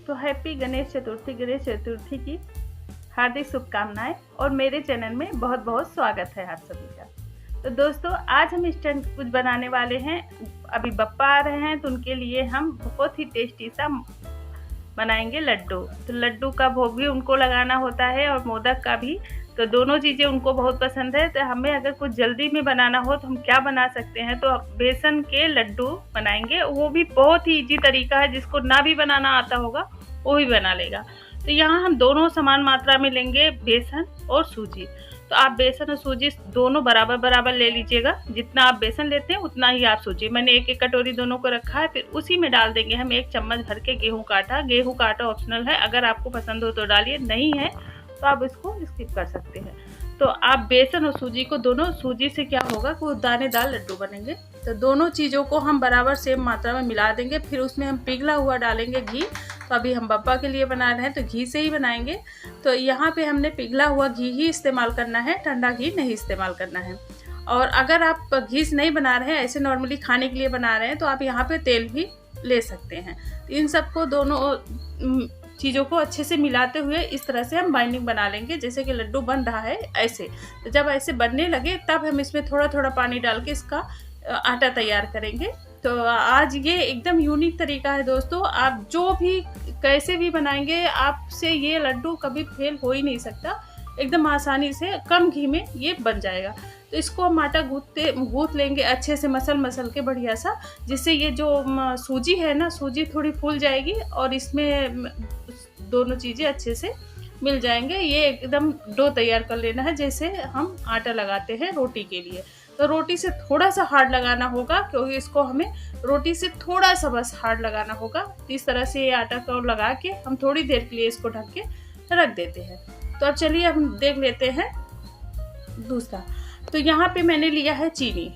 तो हैप्पी गणेश चतुर्थी की हार्दिक शुभकामनाएं और मेरे चैनल में बहुत बहुत स्वागत है आप सभी का। तो दोस्तों आज हम इंस्टेंट कुछ बनाने वाले हैं। अभी बप्पा आ रहे हैं तो उनके लिए हम बहुत ही टेस्टी सा बनाएंगे लड्डू। तो लड्डू का भोग भी उनको लगाना होता है और मोदक का भी, तो दोनों चीज़ें उनको बहुत पसंद है। तो हमें अगर कुछ जल्दी में बनाना हो तो हम क्या बना सकते हैं, तो बेसन के लड्डू बनाएंगे। वो भी बहुत ही इजी तरीका है, जिसको ना भी बनाना आता होगा वो भी बना लेगा। तो यहाँ हम दोनों समान मात्रा में लेंगे, बेसन और सूजी। तो आप बेसन और सूजी दोनों बराबर बराबर ले लीजिएगा। जितना आप बेसन लेते हैं उतना ही आप सूजी। मैंने एक एक कटोरी दोनों को रखा है। फिर उसी में डाल देंगे हम 1 चम्मच भर के गेहूं का आटा। गेहूं का आटा ऑप्शनल है, अगर आपको पसंद हो तो डालिए, नहीं है तो आप इसको स्किप कर सकते हैं। तो आप बेसन और सूजी को दोनों, सूजी से क्या होगा कि वो दानेदार लड्डू बनेंगे। तो दोनों चीज़ों को हम बराबर सेम मात्रा में मिला देंगे। फिर उसमें हम पिघला हुआ डालेंगे घी। तो अभी हम बप्पा के लिए बना रहे हैं तो घी से ही बनाएंगे। तो यहाँ पे हमने पिघला हुआ घी ही इस्तेमाल करना है, ठंडा घी नहीं इस्तेमाल करना है। और अगर आप घी से नहीं बना रहे हैं, ऐसे नॉर्मली खाने के लिए बना रहे हैं, तो आप यहाँ पे तेल भी ले सकते हैं। इन सबको दोनों चीज़ों को अच्छे से मिलाते हुए इस तरह से हम बाइंडिंग बना लेंगे, जैसे कि लड्डू बन रहा है ऐसे। तो जब ऐसे बनने लगे तब हम इसमें थोड़ा थोड़ा पानी डाल के इसका आटा तैयार करेंगे। तो आज ये एकदम यूनिक तरीका है दोस्तों। आप जो भी कैसे भी बनाएंगे, आपसे ये लड्डू कभी फेल हो ही नहीं सकता। एकदम आसानी से कम घी में ये बन जाएगा। तो इसको हम आटा गूँथ लेंगे अच्छे से, मसल के बढ़िया सा, जिससे ये जो सूजी है ना, सूजी थोड़ी फूल जाएगी और इसमें दोनों चीज़ें अच्छे से मिल जाएंगे। ये एकदम डो तैयार कर लेना है, जैसे हम आटा लगाते हैं रोटी के लिए। तो रोटी से थोड़ा सा हार्ड लगाना होगा, क्योंकि इसको हमें रोटी से थोड़ा सा बस हार्ड लगाना होगा। इस तरह से ये आटा को लगा के हम थोड़ी देर के लिए इसको ढक के रख देते हैं। तो अब चलिए हम देख लेते हैं दूसरा। तो यहाँ पे मैंने लिया है चीनी।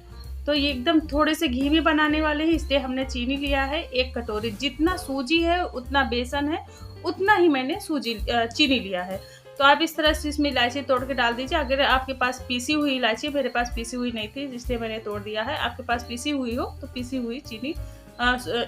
तो ये एकदम थोड़े से घी में बनाने वाले हैं, इसलिए हमने चीनी लिया है 1 कटोरी। जितना सूजी है उतना बेसन है, उतना ही मैंने चीनी लिया है। तो आप इस तरह से इसमें इलायची तोड़ के डाल दीजिए। अगर आपके पास पीसी हुई इलायची, मेरे पास पीसी हुई नहीं थी इसलिए मैंने तोड़ दिया है। आपके पास पीसी हुई हो तो पीसी हुई चीनी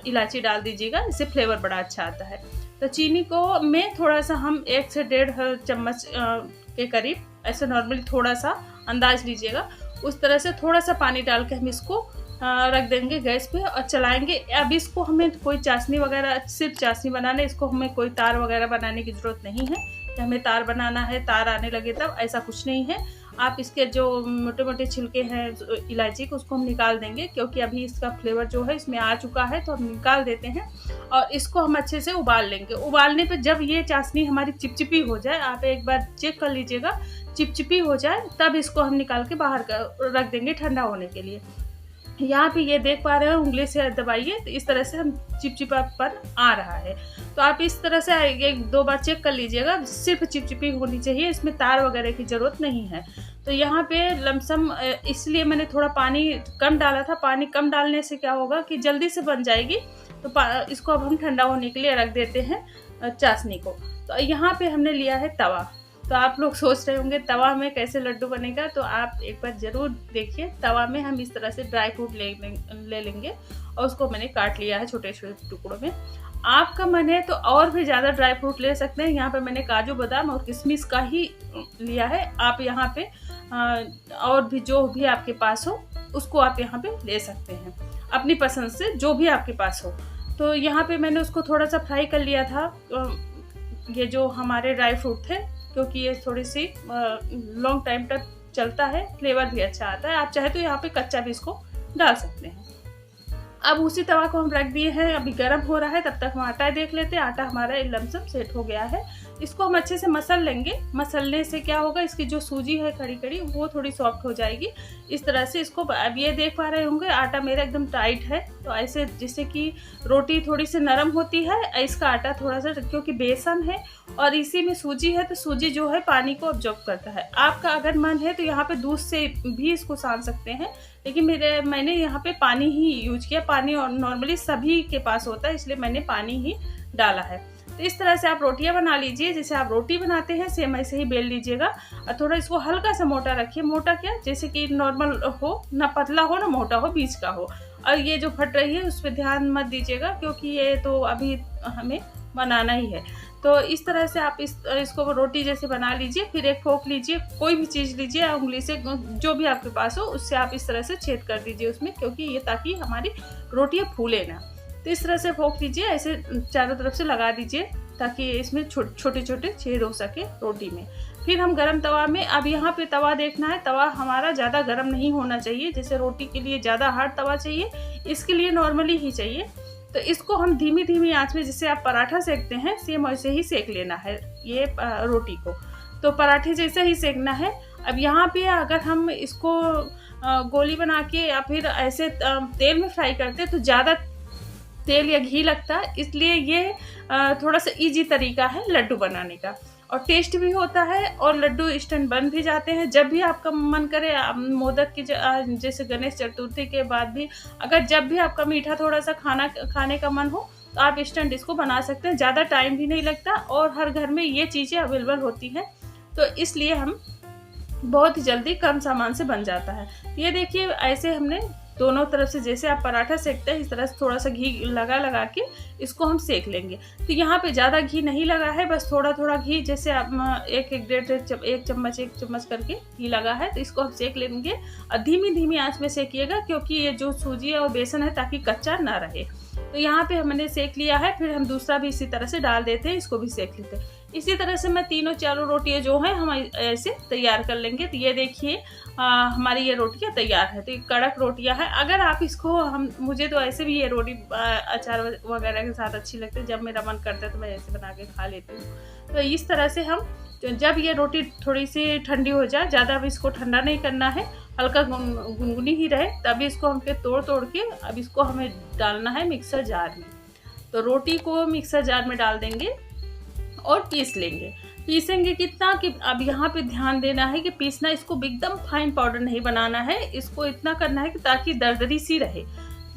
इलायची डाल दीजिएगा, इससे फ्लेवर बड़ा अच्छा आता है। तो चीनी को में थोड़ा सा हम 1 से 1.5 चम्मच के करीब, ऐसे नॉर्मली थोड़ा सा अंदाज लीजिएगा, उस तरह से थोड़ा सा पानी डाल के हम इसको रख देंगे गैस पे और चलाएंगे। अब इसको हमें कोई चाशनी वगैरह, सिर्फ चाशनी बनाना है, इसको हमें कोई तार वगैरह बनाने की ज़रूरत नहीं है कि हमें तार बनाना है, तार आने लगे तब, ऐसा कुछ नहीं है। आप इसके जो मोटे मोटे छिलके हैं इलायची को, उसको हम निकाल देंगे, क्योंकि अभी इसका फ्लेवर जो है इसमें आ चुका है, तो हम निकाल देते हैं। और इसको हम अच्छे से उबाल लेंगे। उबालने पे जब ये चाशनी हमारी चिपचिपी हो जाए, आप एक बार चेक कर लीजिएगा, चिपचिपी हो जाए तब इसको हम निकाल के बाहर रख देंगे ठंडा होने के लिए। यहाँ पे ये देख पा रहे हो, उंगली से दबाइए तो इस तरह से हम चिपचिपापन आ रहा है। तो आप इस तरह से 1-2 बार चेक कर लीजिएगा, सिर्फ चिपचिपी होनी चाहिए, इसमें तार वगैरह की ज़रूरत नहीं है। तो यहाँ पे लमसम, इसलिए मैंने थोड़ा पानी कम डाला था। पानी कम डालने से क्या होगा कि जल्दी से बन जाएगी। तो इसको अब हम ठंडा होने के लिए रख देते हैं चाशनी को। तो यहाँ पे हमने लिया है तवा। तो आप लोग सोच रहे होंगे तवा में कैसे लड्डू बनेगा, तो आप एक बार ज़रूर देखिए। तवा में हम इस तरह से ड्राई फ्रूट ले लेंगे और उसको मैंने काट लिया है छोटे छोटे टुकड़ों में। आपका मन है तो और भी ज़्यादा ड्राई फ्रूट ले सकते हैं। यहाँ पे मैंने काजू बादाम और किशमिश का ही लिया है। आप यहाँ पे और भी जो भी आपके पास हो उसको आप यहाँ पे ले सकते हैं, अपनी पसंद से जो भी आपके पास हो। तो यहाँ पे मैंने उसको थोड़ा सा फ्राई कर लिया था, ये जो हमारे ड्राई फ्रूट थे, क्योंकि ये थोड़ी सी लॉन्ग टाइम तक चलता है, फ्लेवर भी अच्छा आता है। आप चाहे तो यहाँ पे कच्चा भी इसको डाल सकते हैं। अब उसी तवा को हम रख दिए हैं, अभी गर्म हो रहा है, तब तक हम आटा देख लेते हैं। आटा हमारा लमसम सेट हो गया है। इसको हम अच्छे से मसल लेंगे। मसलने से क्या होगा, इसकी जो सूजी है खड़ी खड़ी, वो थोड़ी सॉफ्ट हो जाएगी। इस तरह से इसको, अब ये देख पा रहे होंगे आटा मेरा एकदम टाइट है। तो ऐसे जैसे कि रोटी थोड़ी सी नरम होती है, इसका आटा थोड़ा सा, क्योंकि बेसन है और इसी में सूजी है, तो सूजी जो है पानी को ऑब्जॉर्ब करता है। आपका अगर मन है तो यहाँ पे दूध से भी इसको सान सकते हैं, लेकिन मैंने यहाँ पे पानी ही यूज किया। पानी और नॉर्मली सभी के पास होता है, इसलिए मैंने पानी ही डाला है। तो इस तरह से आप रोटियां बना लीजिए, जैसे आप रोटी बनाते हैं सेम ऐसे ही बेल लीजिएगा। और थोड़ा इसको हल्का सा मोटा रखिए। मोटा क्या, जैसे कि नॉर्मल हो, ना पतला हो ना मोटा हो, बीच का हो। और ये जो फट रही है उस पर ध्यान मत दीजिएगा, क्योंकि ये तो अभी हमें बनाना ही है। तो इस तरह से आप इसको रोटी जैसे बना लीजिए। फिर एक फोक लीजिए, कोई भी चीज़ लीजिए, उंगली से जो भी आपके पास हो उससे आप इस तरह से छेद कर दीजिए उसमें, क्योंकि ये ताकि हमारी रोटियाँ फूले ना। तो इस तरह से फोक लीजिए, ऐसे चारों तरफ से लगा दीजिए ताकि इसमें छोटे छोटे छेद हो सके रोटी में। फिर हम गरम तवा में, अब यहाँ पे तवा देखना है, तवा हमारा ज़्यादा गरम नहीं होना चाहिए। जैसे रोटी के लिए ज़्यादा हार्ड तवा चाहिए, इसके लिए नॉर्मली ही चाहिए। तो इसको हम धीमी धीमी आंच में, जैसे आप पराठा सेकते हैं सेम वैसे ही सेक लेना है ये रोटी को। तो पराठे जैसा ही सेकना है। अब यहाँ पे अगर हम इसको गोली बना के या फिर ऐसे तेल में फ्राई करते हैं तो ज़्यादा तेल या घी लगता है, इसलिए ये थोड़ा सा इजी तरीका है लड्डू बनाने का, और टेस्ट भी होता है और लड्डू इंस्टेंट बन भी जाते हैं। जब भी आपका मन करे, मोदक की जैसे गणेश चतुर्थी के बाद भी, अगर जब भी आपका मीठा थोड़ा सा खाने का मन हो तो आप इंस्टेंट इसको बना सकते हैं। ज़्यादा टाइम भी नहीं लगता और हर घर में ये चीज़ें अवेलेबल होती हैं, तो इसलिए हम बहुत ही जल्दी कम सामान से बन जाता है। ये देखिए, ऐसे हमने दोनों तरफ से, जैसे आप पराठा सेकते हैं इस तरह से थोड़ा सा घी लगा के इसको हम सेक लेंगे। तो यहाँ पे ज़्यादा घी नहीं लगा है, बस थोड़ा थोड़ा घी, जैसे आप एक चम्मच करके घी लगा है, तो इसको हम सेक लेंगे। और धीमी धीमी आंच में सेकिएगा, क्योंकि ये जो सूजी है और बेसन है ताकि कच्चा ना रहे। तो यहाँ पे हमने सेक लिया है। फिर हम दूसरा भी इसी तरह से डाल देते हैं, इसको भी सेक लेते हैं। इसी तरह से मैं तीनों चारों रोटियां जो हैं हम ऐसे तैयार कर लेंगे। तो ये देखिए, हमारी ये रोटियां तैयार है। तो ये कड़क रोटियां हैं। अगर आप इसको, मुझे तो ऐसे भी ये रोटी अचार वगैरह के साथ अच्छी लगती है। जब मेरा मन करता है तो मैं ऐसे बना के खा लेती हूँ। तो इस तरह से हम, जब ये रोटी थोड़ी सी ठंडी हो जाए, ज़्यादा अब इसको ठंडा नहीं करना है, हल्का गुनगुनी ही रहे, तभी इसको हम तोड़ के अब इसको हमें डालना है मिक्सर जार में। तो रोटी को मिक्सर जार में डाल देंगे और पीस लेंगे। पीसेंगे कितना कि अब यहाँ पे ध्यान देना है कि पीसना, इसको एकदम फाइन पाउडर नहीं बनाना है। इसको इतना करना है कि ताकि दरदरी सी रहे।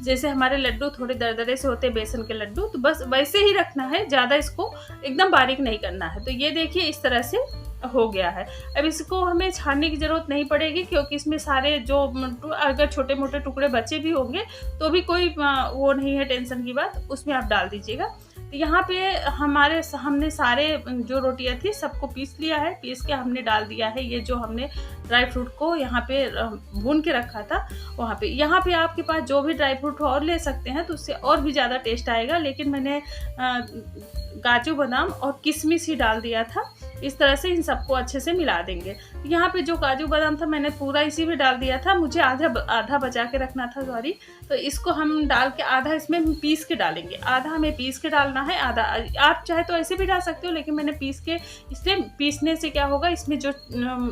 जैसे हमारे लड्डू थोड़े दरदरे से होते हैं, बेसन के लड्डू, तो बस वैसे ही रखना है, ज़्यादा इसको एकदम बारीक नहीं करना है। तो ये देखिए, इस तरह से हो गया है। अब इसको हमें छानने की ज़रूरत नहीं पड़ेगी, क्योंकि इसमें सारे जो, अगर छोटे मोटे टुकड़े बचे भी होंगे तो भी कोई वो नहीं है टेंशन की बात, उसमें आप डाल दीजिएगा। तो यहाँ पे हमने सारे जो रोटियां थी सबको पीस लिया है। पीस के हमने डाल दिया है ये जो हमने ड्राई फ्रूट को यहाँ पे भून के रखा था वहाँ पे। यहाँ पे आपके पास जो भी ड्राई फ्रूट और ले सकते हैं तो उससे और भी ज़्यादा टेस्ट आएगा, लेकिन मैंने काजू बादाम और किशमिश ही डाल दिया था। इस तरह से इन सबको अच्छे से मिला देंगे। यहाँ पे जो काजू बादाम था मैंने पूरा इसी में डाल दिया था, मुझे आधा बचा के रखना था, सॉरी। तो इसको हम डाल के आधा इसमें पीस के डालेंगे, आधा हमें पीस के डालना है, आधा आप चाहे तो ऐसे भी डाल सकते हो, लेकिन मैंने पीस के, इसलिए पीसने से क्या होगा, इसमें जो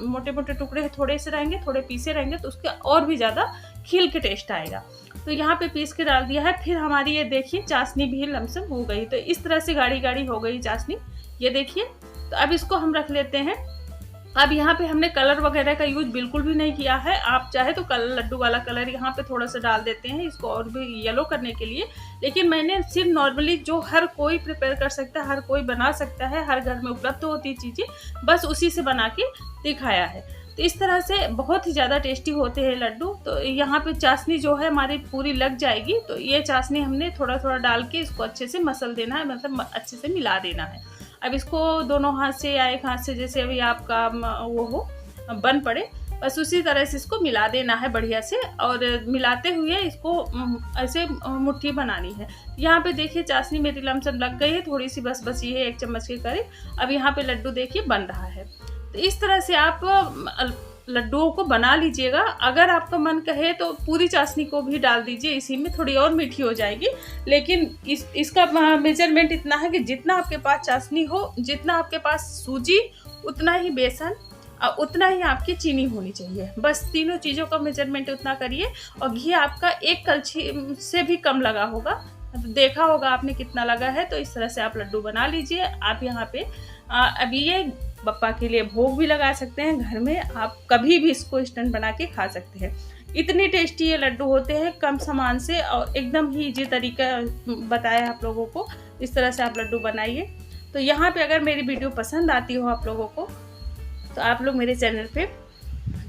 मोटे मोटे टुकड़े थोड़े से रहेंगे, थोड़े पीसे रहेंगे, तो उसका और भी ज़्यादा खिल के टेस्ट आएगा। तो यहाँ पे पीस के डाल दिया है। फिर हमारी ये देखिए चाशनी भी लमसम हो गई। तो इस तरह से गाढ़ी गाढ़ी हो गई चाशनी, ये देखिए। तो अब इसको हम रख लेते हैं। अब यहाँ पे हमने कलर वगैरह का यूज बिल्कुल भी नहीं किया है। आप चाहे तो लड्डू वाला कलर यहाँ पे थोड़ा सा डाल देते हैं, इसको और भी येलो करने के लिए, लेकिन मैंने सिर्फ नॉर्मली जो हर कोई प्रिपेयर कर सकता है, हर कोई बना सकता है, हर घर में उपलब्ध होती चीज़ें, बस उसी से बना के दिखाया है। तो इस तरह से बहुत ही ज़्यादा टेस्टी होते हैं लड्डू। तो यहाँ पे चाशनी जो है हमारी पूरी लग जाएगी। तो ये चाशनी हमने थोड़ा थोड़ा डाल के इसको अच्छे से मसल देना है, मतलब अच्छे से मिला देना है। अब इसको दोनों हाथ से या एक हाथ से, जैसे अभी आपका वो हो बन पड़े, बस उसी तरह से इसको मिला देना है बढ़िया से। और मिलाते हुए इसको ऐसे मुट्ठी बनानी है। यहाँ पे देखिए चाशनी मेरी लमसम लग गई है, थोड़ी सी बस ये 1 चम्मच के करीब। अब यहाँ पे लड्डू देखिए बन रहा है। तो इस तरह से आप लड्डुओं को बना लीजिएगा। अगर आपका मन कहे तो पूरी चाशनी को भी डाल दीजिए इसी में, थोड़ी और मीठी हो जाएगी। लेकिन इसका मेजरमेंट इतना है कि जितना आपके पास चाशनी हो, जितना आपके पास सूजी, उतना ही बेसन और उतना ही आपकी चीनी होनी चाहिए। बस तीनों चीज़ों का मेजरमेंट उतना करिए। और घी आपका 1 कलछी से भी कम लगा होगा, देखा होगा आपने कितना लगा है। तो इस तरह से आप लड्डू बना लीजिए। आप यहाँ पे अभी ये बप्पा के लिए भोग भी लगा सकते हैं घर में, आप कभी भी इसको इंस्टेंट बना के खा सकते हैं। इतनी टेस्टी ये लड्डू होते हैं कम सामान से, और एकदम ही इजी तरीका बताया आप लोगों को। इस तरह से आप लड्डू बनाइए। तो यहाँ पे अगर मेरी वीडियो पसंद आती हो आप लोगों को, तो आप लोग मेरे चैनल पे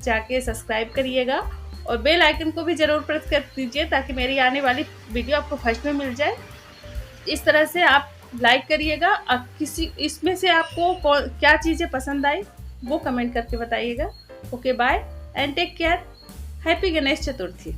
जाके सब्सक्राइब करिएगा और बेल आइकन को भी ज़रूर प्रेस कर दीजिए, ताकि मेरी आने वाली वीडियो आपको फर्स्ट में मिल जाए। इस तरह से आप लाइक करिएगा। किसी इसमें से आपको क्या चीज़ें पसंद आई वो कमेंट करके बताइएगा। Okay bye and take care. Happy Ganesh Chaturthi.